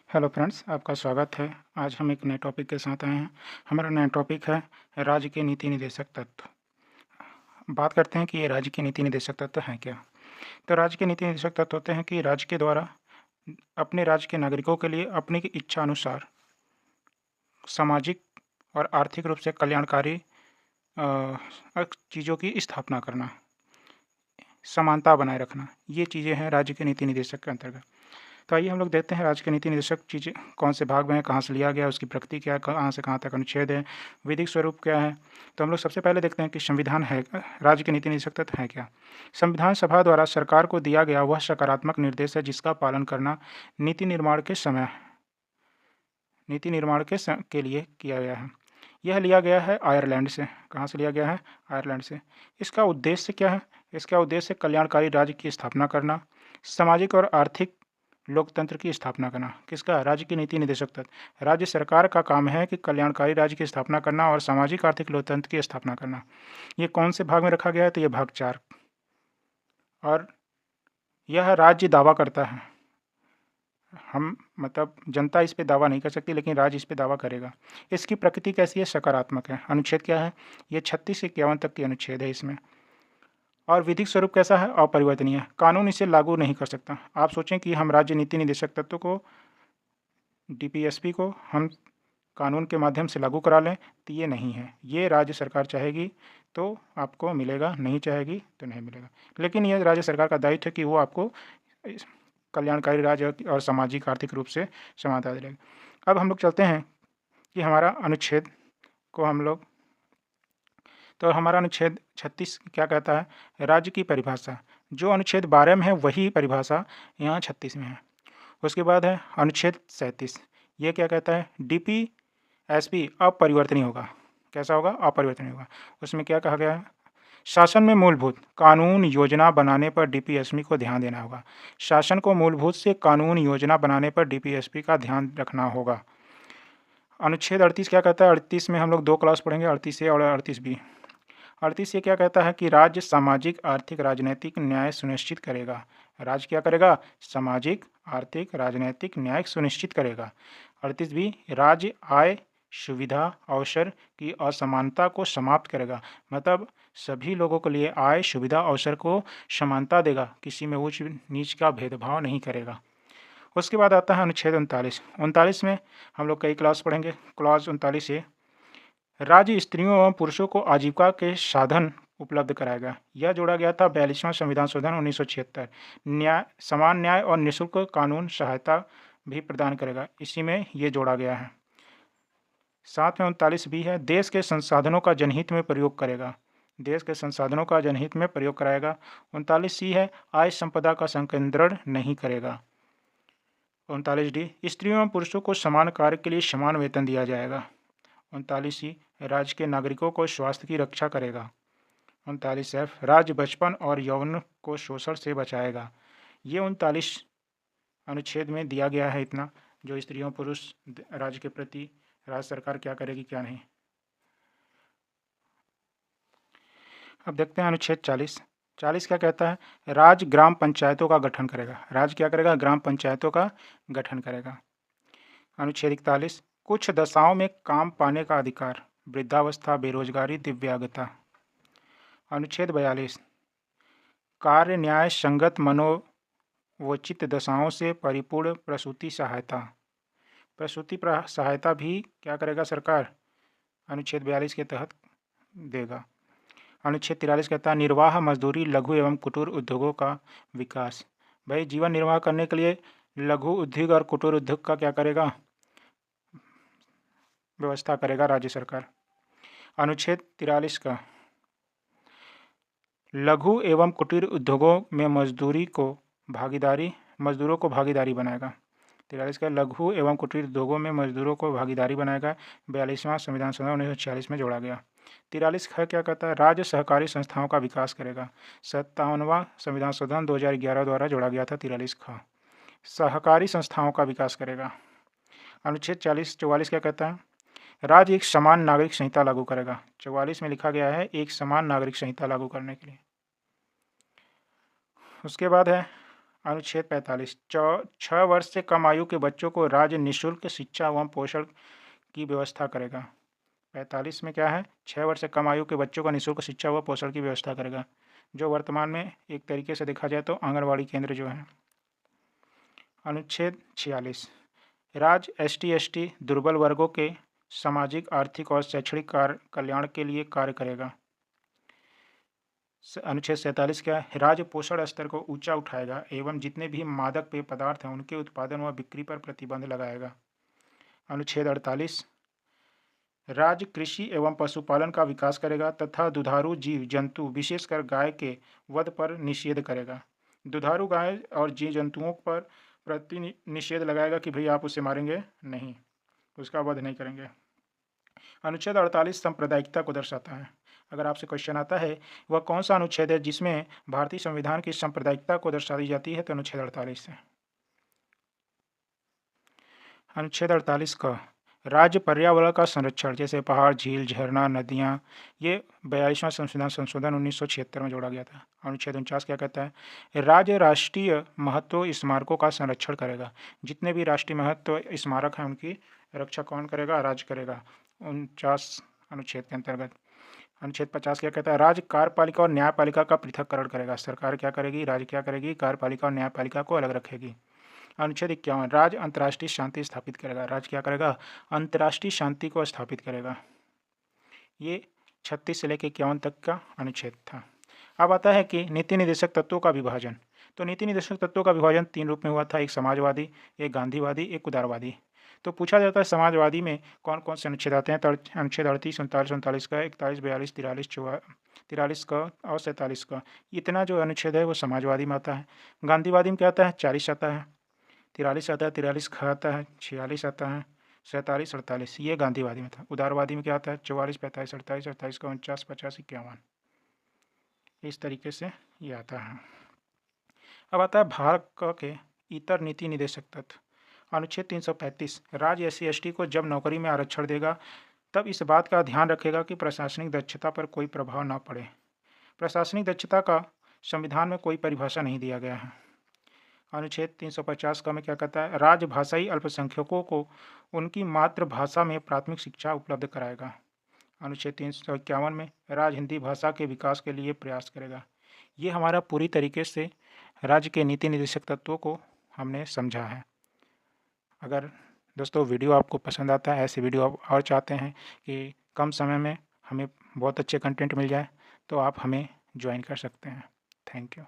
Hello friends, आपका स्वागत है। आज हम एक नए टॉपिक के साथ आए हैं। हमारा नया टॉपिक है राज्य के नीति निर्देशक तत्व। बात करते हैं कि ये राज्य के नीति निर्देशक तत्व हैं क्या। तो राज्य के नीति निर्देशक तत्व होते हैं कि राज्य के द्वारा अपने राज्य के नागरिकों के लिए अपनी इच्छा अनुसार सामाजिक और आर्थिक रूप से कल्याणकारी चीज़ों की स्थापना करना, समानता बनाए रखना, ये चीज़ें हैं राज्य के नीति निर्देशक के अंतर्गत। तो आइए हम लोग देखते हैं राज्य के नीति निर्देशक चीज़ें कौन से भाग में है, कहाँ से लिया गया, उसकी प्रकृति क्या है, कहाँ से कहाँ तक अनुच्छेद है, विधिक स्वरूप क्या है। तो हम लोग सबसे पहले देखते हैं कि संविधान है, राज्य के नीति निर्देशक तत्व है क्या। संविधान सभा द्वारा सरकार को दिया गया वह सकारात्मक निर्देश है जिसका पालन करना नीति निर्माण के लिए किया गया है। यह लिया गया है आयरलैंड से। कहाँ से लिया गया है? आयरलैंड से। इसका उद्देश्य क्या है? इसका उद्देश्य कल्याणकारी राज्य की स्थापना करना, सामाजिक और आर्थिक लोकतंत्र की स्थापना करना। किसका? राज्य की नीति निर्देशक तत्व। राज्य सरकार का काम है कि कल्याणकारी राज्य की स्थापना करना और सामाजिक आर्थिक लोकतंत्र की स्थापना करना। ये कौन से भाग में रखा गया है? तो ये भाग 4। और यह राज्य दावा करता है, हम मतलब जनता इस पे दावा नहीं कर सकती, लेकिन राज्य इस पे दावा करेगा। इसकी प्रकृति कैसी है? सकारात्मक है। अनुच्छेद क्या है? ये 36 से 51 तक की अनुच्छेद है इसमें। और विधिक स्वरूप कैसा है? अपरिवर्तनीय। कानून इसे लागू नहीं कर सकता। आप सोचें कि हम राज्य नीति निर्देशक तत्व को, डीपीएसपी को हम कानून के माध्यम से लागू करा लें, तो ये नहीं है। ये राज्य सरकार चाहेगी तो आपको मिलेगा, नहीं चाहेगी तो नहीं मिलेगा। लेकिन यह राज्य सरकार का दायित्व है कि वो आपको कल्याणकारी राज्य और सामाजिक आर्थिक रूप से समानता दिलाएगी। अब हम लोग चलते हैं कि हमारा अनुच्छेद को हम लोग, तो हमारा अनुच्छेद 36 क्या कहता है? राज्य की परिभाषा। जो अनुच्छेद 12 में है वही परिभाषा यहाँ 36 में है। उसके बाद है अनुच्छेद 37। ये क्या कहता है? डीपीएसपी अपरिवर्तनीय होगा। कैसा होगा? अपरिवर्तनीय होगा। उसमें क्या कहा गया है? शासन में मूलभूत कानून योजना बनाने पर डीपीएसपी को ध्यान देना होगा। शासन को मूलभूत से कानून योजना बनाने पर डीपीएसपी का ध्यान रखना होगा। अनुच्छेद 38 क्या कहता है? 38 में हम लोग 2 क्लास पढ़ेंगे, 38 ए और 38 बी। 38 ये क्या कहता है कि राज्य सामाजिक आर्थिक राजनीतिक न्याय सुनिश्चित करेगा। राज्य क्या करेगा? सामाजिक आर्थिक राजनीतिक न्याय सुनिश्चित करेगा। 38 भी, राज्य आय सुविधा अवसर की असमानता को समाप्त करेगा। मतलब सभी लोगों के लिए आय सुविधा अवसर को समानता देगा, किसी में ऊंच नीच का भेदभाव नहीं करेगा। उसके बाद आता है अनुच्छेद 39। 39 में हम लोग कई क्लास पढ़ेंगे। क्लॉज 39 ये, राज्य स्त्रियों एवं पुरुषों को आजीविका के साधन उपलब्ध कराएगा। यह जोड़ा गया था 42वां संविधान शोधन 1976। न्याय, समान न्याय और निःशुल्क कानून सहायता भी प्रदान करेगा, इसी में ये जोड़ा गया है। साथ में 39 भी है, देश के संसाधनों का जनहित में प्रयोग करेगा। देश के संसाधनों का जनहित में प्रयोग कराएगा। 39 सी है, आय संपदा का संकेंद्रण नहीं करेगा। 39 डी, स्त्रियों एवं पुरुषों को समान कार्य के लिए समान वेतन दिया जाएगा। 39 सी, राज्य के नागरिकों को स्वास्थ्य की रक्षा करेगा। 39 एफ, राज्य बचपन और यौवन को शोषण से बचाएगा। ये 39 अनुच्छेद में दिया गया है इतना, जो स्त्रियों पुरुष राज्य के प्रति राज्य सरकार क्या करेगी क्या नहीं। अब देखते हैं अनुच्छेद 40। 40 क्या कहता है? राज्य ग्राम पंचायतों का गठन करेगा। राज्य क्या करेगा? ग्राम पंचायतों का गठन करेगा। अनुच्छेद 41, कुछ दशाओं में काम पाने का अधिकार, वृद्धावस्था, बेरोजगारी, दिव्यांगता। अनुच्छेद 42, कार्य न्याय संगत मनोवोचित दशाओं से परिपूर्ण प्रसूति सहायता। प्रसूति सहायता भी क्या करेगा सरकार? अनुच्छेद 42 के तहत देगा। अनुच्छेद 43 कहता है निर्वाह मजदूरी लघु एवं कुटीर उद्योगों का विकास। भाई जीवन निर्वाह करने के लिए लघु उद्योग और कुटीर उद्योग का क्या करेगा? व्यवस्था करेगा राज्य सरकार। अनुच्छेद 43 का लघु एवं कुटीर उद्योगों में मजदूरों को भागीदारी बनाएगा। 43 का लघु एवं कुटीर उद्योगों में मजदूरों को भागीदारी बनाएगा। 42वां संविधान शोधन 1946 में जोड़ा गया। 43 क्या कहता है? राज्य सहकारी संस्थाओं का विकास करेगा। 57वां संविधान शोधन 2011 द्वारा जोड़ा गया था 43 ख, सहकारी संस्थाओं का विकास करेगा। अनुच्छेद 44 क्या कहता है? राज्य एक समान नागरिक संहिता लागू करेगा। 44 में लिखा गया है एक समान नागरिक संहिता लागू करने के लिए। उसके बाद है अनुच्छेद 45 6 वर्ष से कम आयु के बच्चों को राज्य निःशुल्क शिक्षा एवं पोषण की व्यवस्था करेगा। 45 में क्या है, 6 वर्ष से कम आयु के बच्चों को निःशुल्क शिक्षा व पोषण की व्यवस्था करेगा, जो वर्तमान में एक तरीके से देखा जाए तो आंगनवाड़ी केंद्र जो है। अनुच्छेद 46 राज्य ST दुर्बल वर्गों के सामाजिक, आर्थिक और शैक्षणिक कल्याण के लिए कार्य करेगा। अनुच्छेद 47 क्या है, राज्य पोषण स्तर को ऊंचा उठाएगा एवं जितने भी मादक पेय पदार्थ हैं उनके उत्पादन व बिक्री पर प्रतिबंध लगाएगा। अनुच्छेद 48 राज्य कृषि एवं पशुपालन का विकास करेगा तथा दुधारू जीव जंतु विशेषकर गाय के वध पर निषेध करेगा। दुधारू गाय और जीव जंतुओं पर प्रति निषेध लगाएगा कि भाई आप उसे मारेंगे नहीं, उसका वध नहीं करेंगे। अनुच्छेद 48 सांप्रदायिकता को दर्शाता है। अगर आपसे क्वेश्चन आता है वह कौन सा अनुच्छेद है जिसमें भारतीय संविधान की सांप्रदायिकता को दर्शाई जाती है, तो अनुच्छेद 48 है। अनुच्छेद 48 का राज्य पर्यावरण का संरक्षण, जैसे पहाड़, झील, झरना, नदियाँ, ये 42वां संशोधन 1976 में जोड़ा गया था। अनुच्छेद 49 क्या कहता है, राज्य राष्ट्रीय महत्व स्मारकों का संरक्षण करेगा। जितने भी राष्ट्रीय महत्व स्मारक हैं उनकी रक्षा कौन करेगा, राज्य करेगा, 49 अनुच्छेद के अंतर्गत। अनुच्छेद 50 क्या कहता है, राज्य कार्यपालिका और न्यायपालिका का पृथक्करण करेगा। सरकार क्या करेगी, राज्य क्या करेगी, कार्यपालिका और न्यायपालिका को अलग रखेगी। अनुच्छेद 51 राज्य अंतर्राष्ट्रीय शांति स्थापित करेगा। राज्य क्या करेगा, अंतर्राष्ट्रीय शांति को स्थापित करेगा। ये 36 से लेकर 51 तक का अनुच्छेद था। अब आता है कि नीति निर्देशक तत्वों का विभाजन। तो नीति निर्देशक तत्वों का विभाजन 3 रूप में हुआ था, एक समाजवादी, एक गांधीवादी, एक उदारवादी। तो पूछा जाता है समाजवादी में कौन कौन से अनुच्छेद आते हैं, तो अनुच्छेद 38, 39, 39 का, 41, 42, 43, 43 का और 47 का, इतना जो अनुच्छेद है वो समाजवादी में आता है। गांधीवादी में क्या आता है, 40 आता है, 43 आता है, 43 का आता है, 46 आता है, 47, 48, ये गांधीवादी में था। उदारवादी में क्या आता है, 44, 45, 48, 48 का 49, 50, 51, इस तरीके से ये आता है। अब आता है भारत के इतर नीति निर्देशक तत्व। अनुच्छेद 335 राज्य SC/ST को जब नौकरी में आरक्षण देगा तब इस बात का ध्यान रखेगा कि प्रशासनिक दक्षता पर कोई प्रभाव न पड़े। प्रशासनिक दक्षता का संविधान में कोई परिभाषा नहीं दिया गया है। अनुच्छेद 350 का में क्या कहता है, राज्य भाषाई अल्पसंख्यकों को उनकी मातृभाषा में प्राथमिक शिक्षा उपलब्ध कराएगा। अनुच्छेद 351 में राज्य हिंदी भाषा के विकास के लिए प्रयास करेगा। ये हमारा पूरी तरीके से राज्य के नीति निर्देशक तत्वों को हमने समझा है। अगर दोस्तों वीडियो आपको पसंद आता है, ऐसे वीडियो आप और चाहते हैं कि कम समय में हमें बहुत अच्छे कंटेंट मिल जाए, तो आप हमें ज्वाइन कर सकते हैं। Thank you.